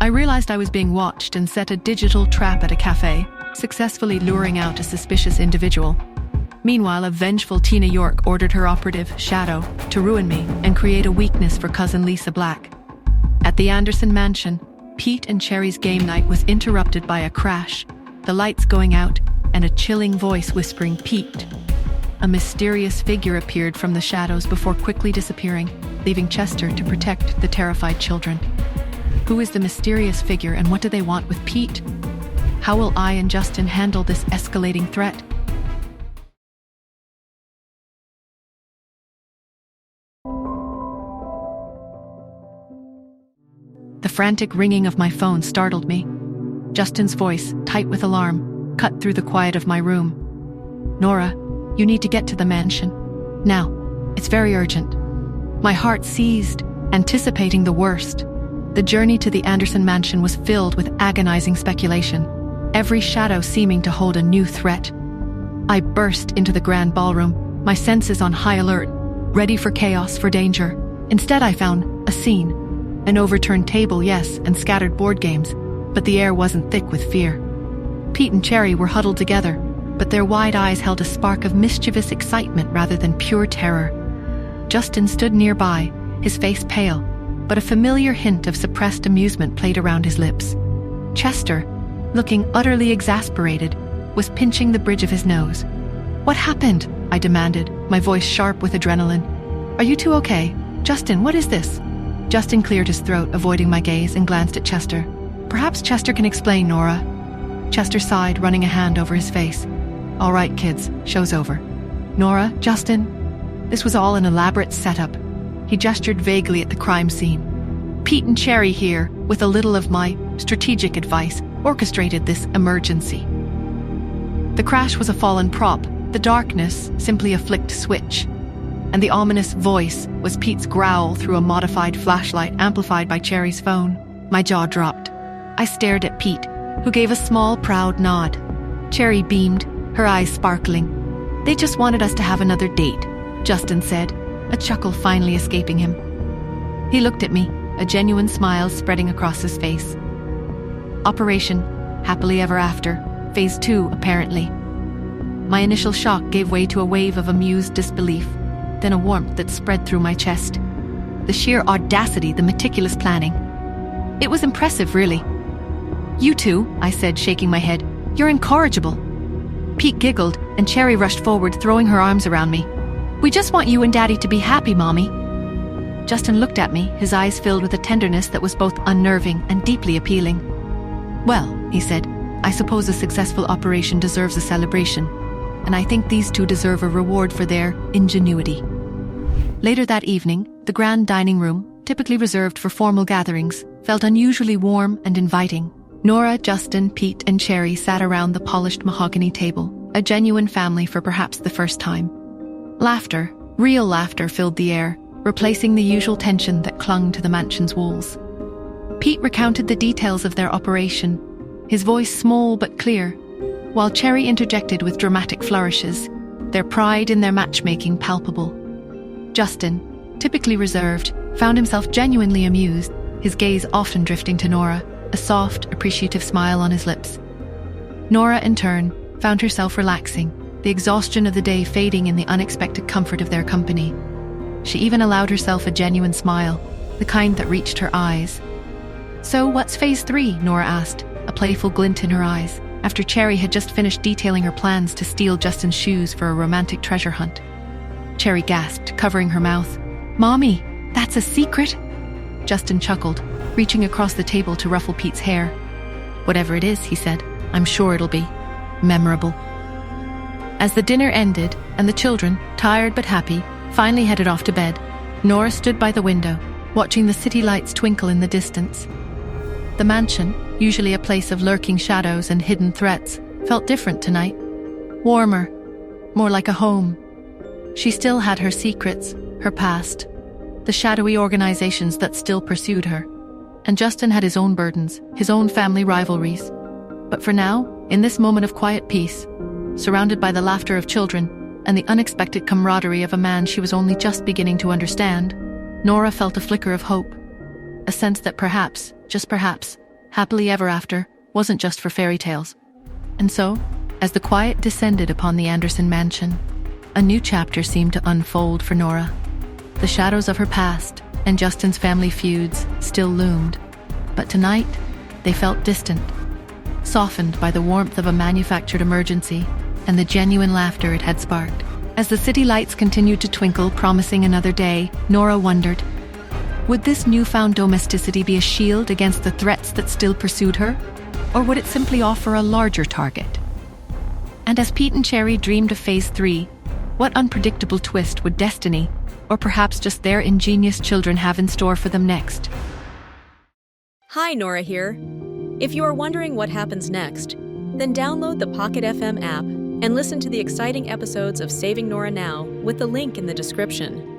I realized I was being watched and set a digital trap at a cafe, successfully luring out a suspicious individual. Meanwhile, a vengeful Tina York ordered her operative, Shadow, to ruin me and create a weakness for cousin Lisa Black. At the Anderson mansion, Pete and Cherry's game night was interrupted by a crash, the lights going out, and a chilling voice whispering, "Pete." A mysterious figure appeared from the shadows before quickly disappearing, leaving Chester to protect the terrified children. Who is the mysterious figure and what do they want with Pete? How will I and Justin handle this escalating threat? The frantic ringing of my phone startled me. Justin's voice, tight with alarm, cut through the quiet of my room. "Nora, you need to get to the mansion. Now. It's very urgent." My heart seized, anticipating the worst. The journey to the Anderson mansion was filled with agonizing speculation, every shadow seeming to hold a new threat. I burst into the grand ballroom, my senses on high alert, ready for chaos, for danger. Instead, I found a scene. An overturned table, yes, and scattered board games, but the air wasn't thick with fear. Pete and Cherry were huddled together, but their wide eyes held a spark of mischievous excitement rather than pure terror. Justin stood nearby, his face pale, but a familiar hint of suppressed amusement played around his lips. Chester, looking utterly exasperated, was pinching the bridge of his nose. "What happened?" I demanded, my voice sharp with adrenaline. "Are you two okay? Justin, what is this?" Justin cleared his throat, avoiding my gaze, and glanced at Chester. "Perhaps Chester can explain, Nora." Chester sighed, running a hand over his face. "All right, kids, show's over. Nora, Justin, this was all an elaborate setup." He gestured vaguely at the crime scene. "Pete and Cherry here, with a little of my strategic advice, orchestrated this emergency." The crash was a fallen prop, the darkness simply a flicked switch. And the ominous voice was Pete's growl through a modified flashlight amplified by Cherry's phone. My jaw dropped. I stared at Pete, who gave a small, proud nod. Cherry beamed, her eyes sparkling. "They just wanted us to have another date," Justin said, a chuckle finally escaping him. He looked at me, a genuine smile spreading across his face. Operation Happily Ever After, Phase 2, apparently. My initial shock gave way to a wave of amused disbelief, then a warmth that spread through my chest. The sheer audacity, the meticulous planning. It was impressive, really. "You two," I said, shaking my head, "you're incorrigible." Pete giggled, and Cherry rushed forward, throwing her arms around me. "We just want you and Daddy to be happy, Mommy." Justin looked at me, his eyes filled with a tenderness that was both unnerving and deeply appealing. "Well," he said, "I suppose a successful operation deserves a celebration, and I think these two deserve a reward for their ingenuity." Later that evening, the grand dining room, typically reserved for formal gatherings, felt unusually warm and inviting. Nora, Justin, Pete, and Cherry sat around the polished mahogany table, a genuine family for perhaps the first time. Laughter, real laughter, filled the air, replacing the usual tension that clung to the mansion's walls. Pete recounted the details of their operation, his voice small but clear, while Cherry interjected with dramatic flourishes, their pride in their matchmaking palpable. Justin, typically reserved, found himself genuinely amused, his gaze often drifting to Nora, a soft, appreciative smile on his lips. Nora, in turn, found herself relaxing, the exhaustion of the day fading in the unexpected comfort of their company. She even allowed herself a genuine smile, the kind that reached her eyes. "So what's Phase 3?" Nora asked, a playful glint in her eyes, after Cherry had just finished detailing her plans to steal Justin's shoes for a romantic treasure hunt. Cherry gasped, covering her mouth. "Mommy, that's a secret?" Justin chuckled, reaching across the table to ruffle Pete's hair. "Whatever it is," he said, "I'm sure it'll be memorable." As the dinner ended, and the children, tired but happy, finally headed off to bed, Nora stood by the window, watching the city lights twinkle in the distance. The mansion, usually a place of lurking shadows and hidden threats, felt different tonight. Warmer, more like a home. She still had her secrets, her past, the shadowy organizations that still pursued her. And Justin had his own burdens, his own family rivalries. But for now, in this moment of quiet peace, surrounded by the laughter of children and the unexpected camaraderie of a man she was only just beginning to understand, Nora felt a flicker of hope, a sense that perhaps, just perhaps, happily ever after wasn't just for fairy tales. And so, as the quiet descended upon the Anderson mansion, a new chapter seemed to unfold for Nora. The shadows of her past and Justin's family feuds still loomed, but tonight they felt distant, softened by the warmth of a manufactured emergency and the genuine laughter it had sparked. As the city lights continued to twinkle, promising another day, Nora wondered, would this newfound domesticity be a shield against the threats that still pursued her, or would it simply offer a larger target? And as Pete and Cherry dreamed of Phase 3, what unpredictable twist would destiny, or perhaps just their ingenious children, have in store for them next? Hi, Nora here. If you are wondering what happens next, then download the Pocket FM app and listen to the exciting episodes of Saving Nora Now with the link in the description.